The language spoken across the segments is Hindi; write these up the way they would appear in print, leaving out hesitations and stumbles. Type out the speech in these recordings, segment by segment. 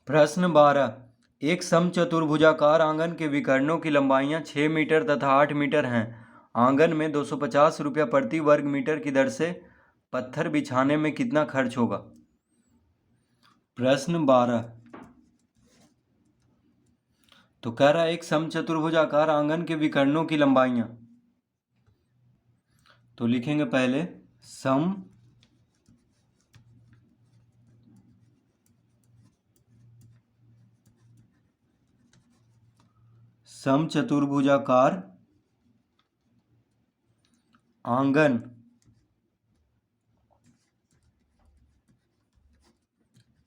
प्रश्न 12। एक समचतुर्भुजाकार आंगन के विकर्णों की लंबाइयाँ 6 मीटर तथा 8 मीटर हैं। आंगन में 250 रुपया प्रति वर्ग मीटर की दर से पत्थर बिछाने में कितना खर्च होगा? प्रश्न 12। तो कह रहा है एक समचतुर्भुजाकार आंगन के विकर्णों की लंबाइयाँ, तो लिखेंगे पहले समचतुर्भुजाकार आंगन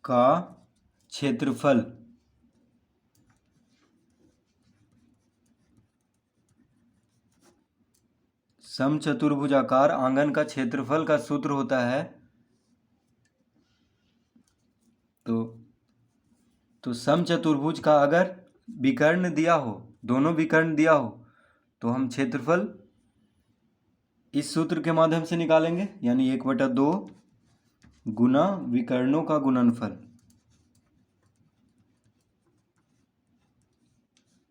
का क्षेत्रफल समचतुर्भुजाकार आंगन का क्षेत्रफल का सूत्र होता है तो समचतुर्भुज का अगर विकर्ण दिया हो, दोनों विकर्ण दिया हो, तो हम क्षेत्रफल इस सूत्र के माध्यम से निकालेंगे, यानी 1/2 गुना विकर्णों का गुणनफल।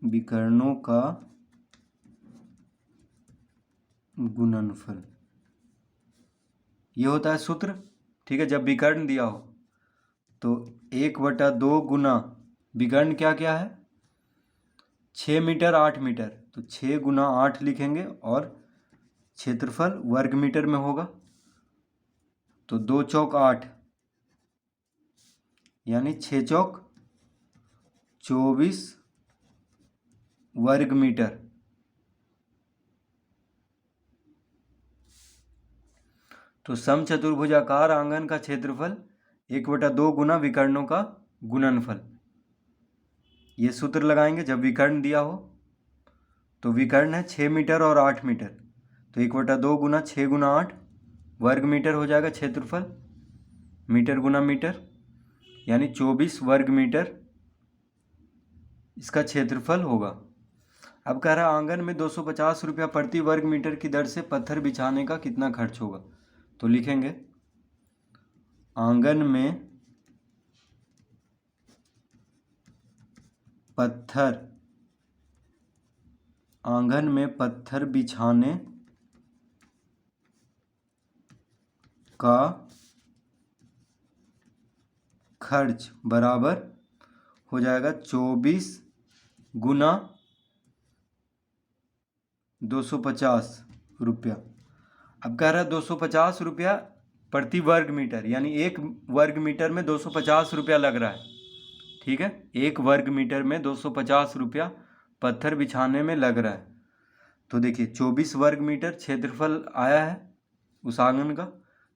विकर्णों का गुणनफल ये होता है सूत्र। ठीक है, जब विकर्ण दिया हो तो 1/2 गुना विकर्ण क्या क्या है, 6 मीटर 8 मीटर, तो 6 गुना 8 लिखेंगे और क्षेत्रफल वर्ग मीटर में होगा, तो 2 चौक 8 यानी 6 चौक 24 वर्ग मीटर। तो समचतुर्भुजाकार आंगन का क्षेत्रफल 1/2 गुना विकर्णों का गुणनफल। ये सूत्र लगाएंगे जब विकर्ण दिया हो, तो विकर्ण है 6 मीटर और 8 मीटर, तो 1/2 गुना 6 गुना 8 वर्ग मीटर हो जाएगा क्षेत्रफल, मीटर गुना मीटर यानी 24 वर्ग मीटर इसका क्षेत्रफल होगा। अब कह रहा है आंगन में 250 रुपया प्रति वर्ग मीटर की दर से पत्थर बिछाने का कितना खर्च होगा? तो लिखेंगे आंगन में पत्थर बिछाने का खर्च बराबर हो जाएगा 24 गुना 250 रुपया। अब कह रहा है 250 रुपया प्रति वर्ग मीटर, यानी एक वर्ग मीटर में 250 रुपया लग रहा है। ठीक है, एक वर्ग मीटर में 250 रुपया पत्थर बिछाने में लग रहा है। तो देखिए 24 वर्ग मीटर क्षेत्रफल आया है उस आंगन का,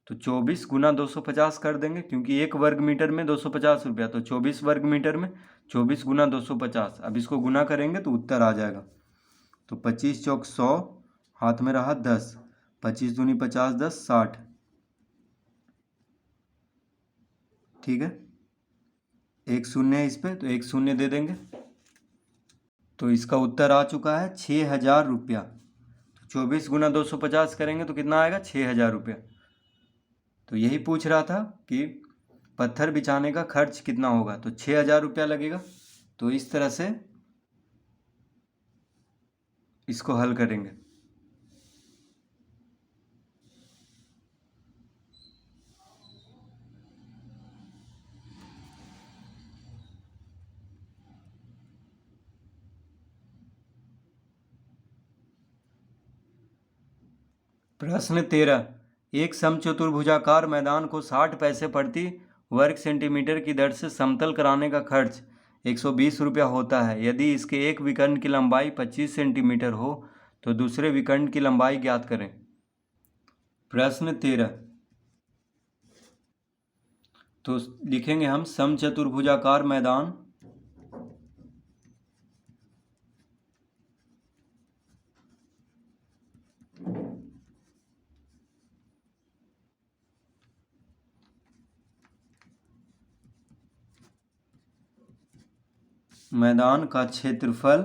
तो 24 गुना 250 कर देंगे, क्योंकि एक वर्ग मीटर में 250 रुपया, तो 24 वर्ग मीटर में 24 गुना 250। अब इसको गुना करेंगे तो उत्तर आ जाएगा। तो 25 चौक 100, हाथ में रहा 10, 25 दूनी 50, 10 60। ठीक है, एक शून्य है इस पे, तो एक शून्य दे देंगे, तो इसका उत्तर आ चुका है 6000 रुपया। 24 गुना 250 करेंगे तो कितना आएगा? 6000 रुपया। तो यही पूछ रहा था कि पत्थर बिछाने का खर्च कितना होगा, तो 6000 रुपया लगेगा। तो इस तरह से इसको हल करेंगे। प्रश्न 13। एक समचतुर्भुजाकार मैदान को 60 पैसे प्रति वर्ग सेंटीमीटर की दर से समतल कराने का खर्च 120 रुपया होता है। यदि इसके एक विकर्ण की लंबाई 25 सेंटीमीटर हो तो दूसरे विकर्ण की लंबाई ज्ञात करें। प्रश्न 13। तो लिखेंगे हम समचतुर्भुजाकार मैदान का क्षेत्रफल,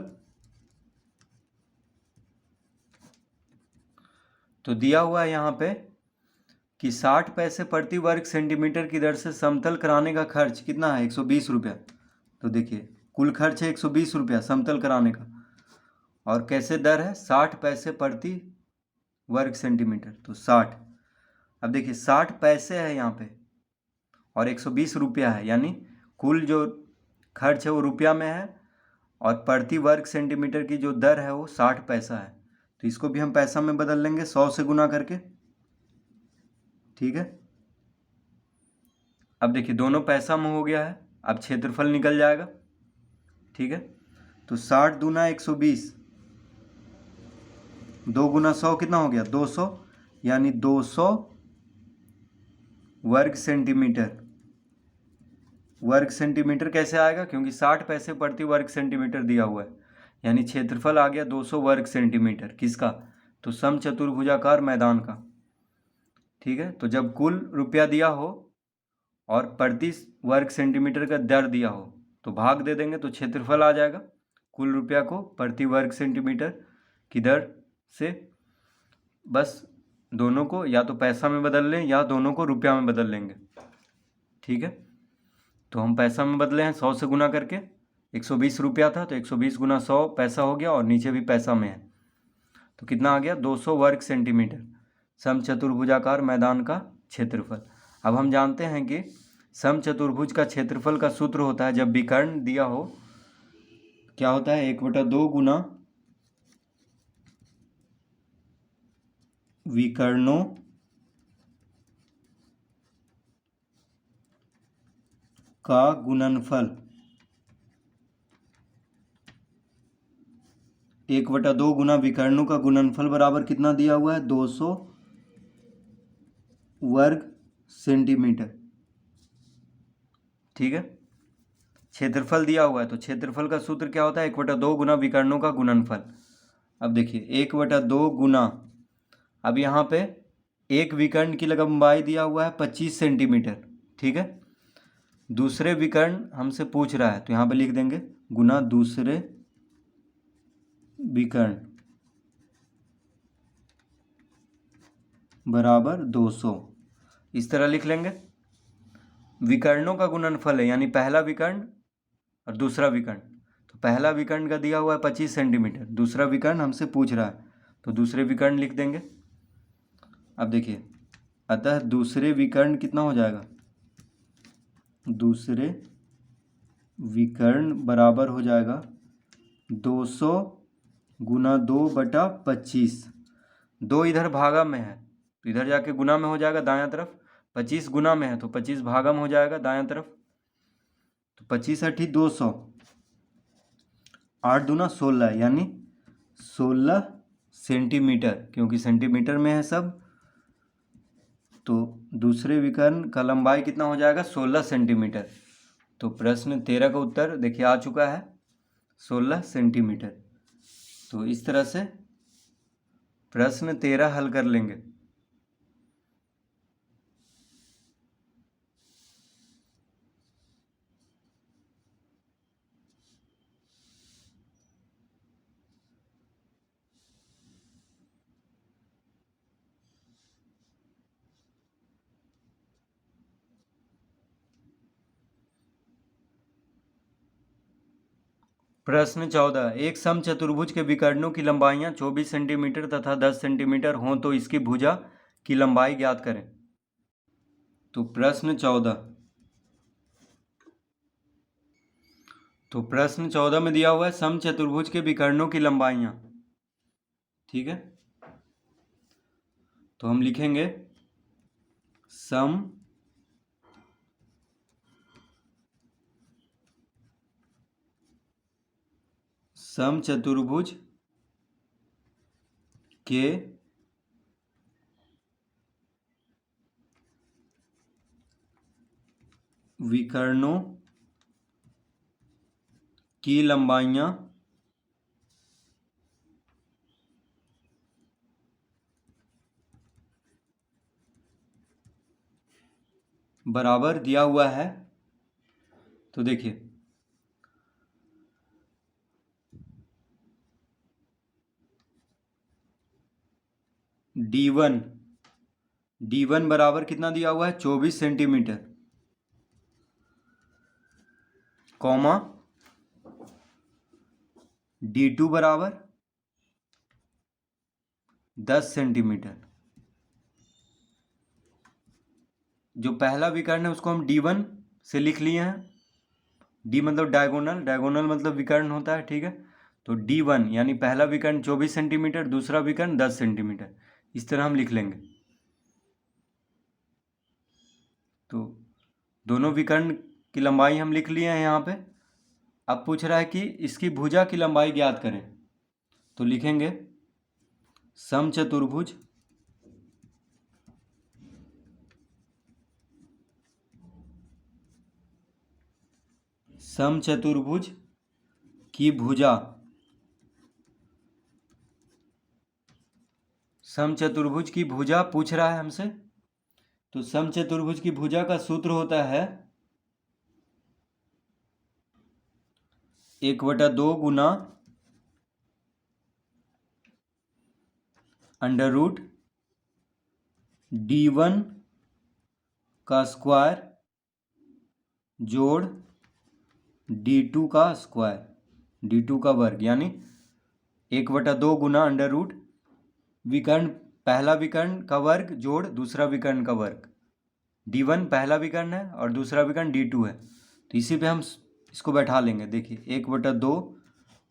तो दिया हुआ है यहाँ पे कि 60 पैसे प्रति वर्ग सेंटीमीटर की दर से समतल कराने का खर्च कितना है? 120 रुपया। तो देखिए कुल खर्च है 120 रुपया समतल कराने का, और कैसे दर है 60 पैसे प्रति वर्ग सेंटीमीटर, तो 60। अब देखिए 60 पैसे है यहाँ पे और 120 रुपया है, यानी कुल जो खर्च है वो रुपया में है और प्रति वर्ग सेंटीमीटर की जो दर है वो 60 पैसा है। तो इसको भी हम पैसा में बदल लेंगे 100 से गुना करके, ठीक है। अब देखिए दोनों पैसा में हो गया है, अब क्षेत्रफल निकल जाएगा, ठीक है। तो 60 दूना 120, 2 गुना 100 कितना हो गया 200, यानी 200 वर्ग सेंटीमीटर। वर्ग सेंटीमीटर कैसे आएगा, क्योंकि 60 पैसे प्रति वर्ग सेंटीमीटर दिया हुआ है, यानी क्षेत्रफल आ गया 200 वर्ग सेंटीमीटर। किसका, तो समचतुर्भुजाकार मैदान का, ठीक है। तो जब कुल रुपया दिया हो और प्रति वर्ग सेंटीमीटर का दर दिया हो तो भाग दे देंगे तो क्षेत्रफल आ जाएगा कुल रुपया को प्रति वर्ग सेंटीमीटर की दर से। बस दोनों को या तो पैसा में बदल लें या दोनों को रुपया में बदल लेंगे, ठीक है। तो हम पैसा में बदले हैं 100 से गुना करके, 120 रुपया था तो 120 गुना 100 पैसा हो गया और नीचे भी पैसा में है, तो कितना आ गया 200 वर्ग सेंटीमीटर समचतुर्भुजाकार मैदान का क्षेत्रफल। अब हम जानते हैं कि समचतुर्भुज का क्षेत्रफल का सूत्र होता है, जब विकर्ण दिया हो क्या होता है 1/2 गुना विकर्णों का गुणनफल। 1/2 गुना विकर्णों का गुणनफल बराबर कितना दिया हुआ है 200 वर्ग सेंटीमीटर, ठीक है। क्षेत्रफल दिया हुआ है तो क्षेत्रफल का सूत्र क्या होता है 1/2 गुना विकर्णों का गुणनफल। अब देखिए 1/2 गुना, अब यहाँ पे एक विकर्ण की लंबाई दिया हुआ है 25 सेंटीमीटर, ठीक है। दूसरे विकर्ण हमसे पूछ रहा है तो यहाँ पे लिख देंगे गुना दूसरे विकर्ण बराबर 200, इस तरह लिख लेंगे। विकर्णों का गुणनफल है, यानी पहला विकर्ण और दूसरा विकर्ण, तो पहला विकर्ण का दिया हुआ है 25 सेंटीमीटर, दूसरा विकर्ण हमसे पूछ रहा है तो दूसरे विकर्ण लिख देंगे। अब देखिए अतः दूसरे विकर्ण कितना हो जाएगा, दूसरे विकर्ण बराबर हो जाएगा 200 गुना 2/25। 2 इधर भागा में है तो इधर जाके गुना में हो जाएगा दायां तरफ, 25 गुना में है तो 25 भागा में हो जाएगा दायां तरफ, तो 25 × 200, 8 दूना 16, यानी 16 सेंटीमीटर, क्योंकि सेंटीमीटर में है सब। तो दूसरे विकर्ण का लंबाई कितना हो जाएगा 16 सेंटीमीटर। तो प्रश्न 13 का उत्तर देखिए आ चुका है 16 सेंटीमीटर। तो इस तरह से प्रश्न 13 हल कर लेंगे। प्रश्न 14, एक समचतुर्भुज के विकर्णों की लंबाइयां 24 सेंटीमीटर तथा 10 सेंटीमीटर हों तो इसकी भुजा की लंबाई ज्ञात करें। तो प्रश्न 14, तो प्रश्न 14 में दिया हुआ है समचतुर्भुज के विकर्णों की लंबाइयां, ठीक है। तो हम लिखेंगे समचतुर्भुज के विकर्णों की लंबाइयां बराबर दिया हुआ है। तो देखिए D1 बराबर कितना दिया हुआ है 24 सेंटीमीटर, कॉमा D2 बराबर 10 सेंटीमीटर। जो पहला विकर्ण है उसको हम D1 से लिख लिए हैं। D मतलब डायगोनल, डायगोनल मतलब विकर्ण होता है, ठीक है। तो D1 यानी पहला विकर्ण 24 सेंटीमीटर, दूसरा विकर्ण 10 सेंटीमीटर, इस तरह हम लिख लेंगे। तो दोनों विकर्ण की लंबाई हम लिख लिए हैं यहाँ पे। अब पूछ रहा है कि इसकी भुजा की लंबाई ज्ञात करें। तो लिखेंगे समचतुर्भुज समचतुर्भुज की भुजा, समचतुर्भुज की भुजा पूछ रहा है हमसे। तो समचतुर्भुज की भुजा का सूत्र होता है 1/2 गुना अंडर रूट D1 का स्क्वायर जोड़ D2 का स्क्वायर, D2 का वर्ग, यानी 1/2 गुना अंडर रूट विकर्ण, पहला विकर्ण का वर्ग जोड़ दूसरा विकर्ण का वर्ग। D1 पहला विकर्ण है और दूसरा विकर्ण D2 है, तो इसी पे हम इसको बैठा लेंगे। देखिए 1/2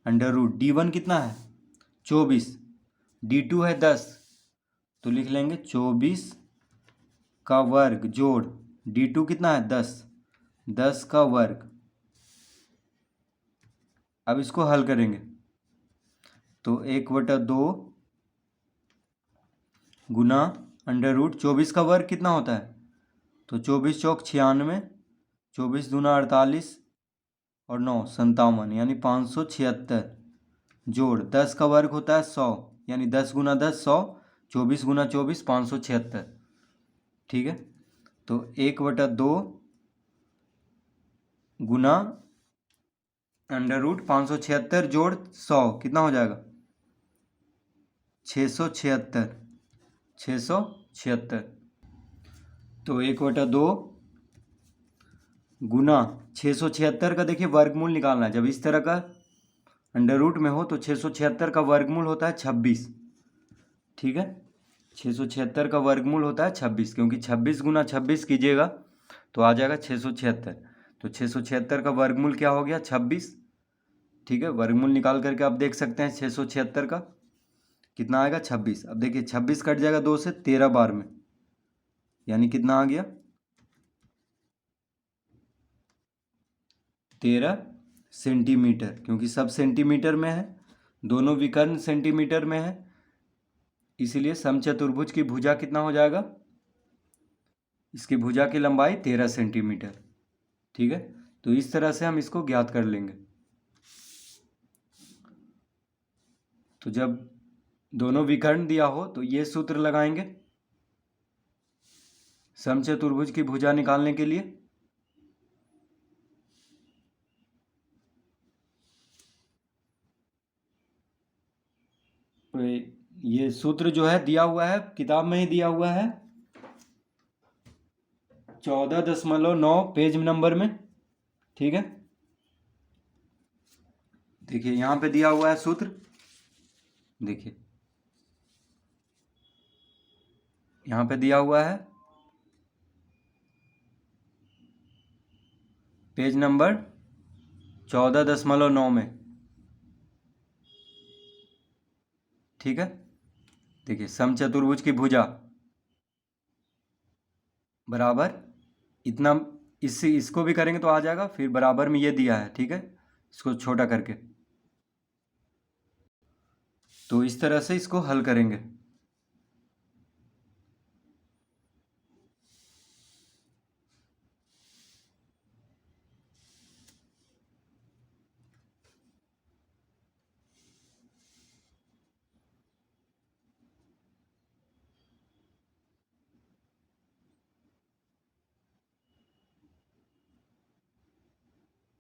अंडर रूट D1 कितना है 24, D2 है 10, तो लिख लेंगे 24 का वर्ग जोड़ D2 कितना है 10, 10 का वर्ग। अब इसको हल करेंगे तो 1/2 गुना अंडर रूट 24 का वर्ग कितना होता है, तो 24 चौक 96, 24 दूना 48 और 9 57, यानी 576 जोड़ 10 का वर्ग होता है 100, यानी 10 गुना 10 100, 24 गुना 24 576, ठीक है। तो 1/2 गुना अंडर रूट 576 जोड़ 100 कितना हो जाएगा 676, 676। तो 1/2 गुना 676 का देखिए वर्गमूल निकालना है। जब इस तरह का अंडर रूट में हो तो 676 का वर्गमूल होता है 26, ठीक है। 676 का वर्गमूल होता है 26, क्योंकि 26 गुना 26 कीजिएगा तो आ जाएगा 676। तो 676 का वर्गमूल क्या हो गया 26, ठीक है। वर्गमूल निकाल करके आप देख सकते हैं 676 का कितना आएगा 26। अब देखिए 26 कट जाएगा 2 से 13 बार में, यानी कितना आ गया 13 सेंटीमीटर, क्योंकि सब सेंटीमीटर में है, दोनों विकर्ण सेंटीमीटर में है, इसीलिए समचतुर्भुज की भुजा कितना हो जाएगा, इसकी भुजा की लंबाई 13 सेंटीमीटर, ठीक है। तो इस तरह से हम इसको ज्ञात कर लेंगे। तो जब दोनों विकर्ण दिया हो तो ये सूत्र लगाएंगे समचतुर्भुज की भुजा निकालने के लिए। तो ये सूत्र जो है दिया हुआ है, किताब में ही दिया हुआ है 14.9 पेज नंबर में, ठीक है। देखिए यहाँ पे दिया हुआ है सूत्र, देखिए यहाँ पे दिया हुआ है पेज नंबर 14.9 में, ठीक है। देखिए समचतुर्भुज की भुजा बराबर इतना, इसको भी करेंगे तो आ जाएगा, फिर बराबर में ये दिया है, ठीक है, इसको छोटा करके। तो इस तरह से इसको हल करेंगे।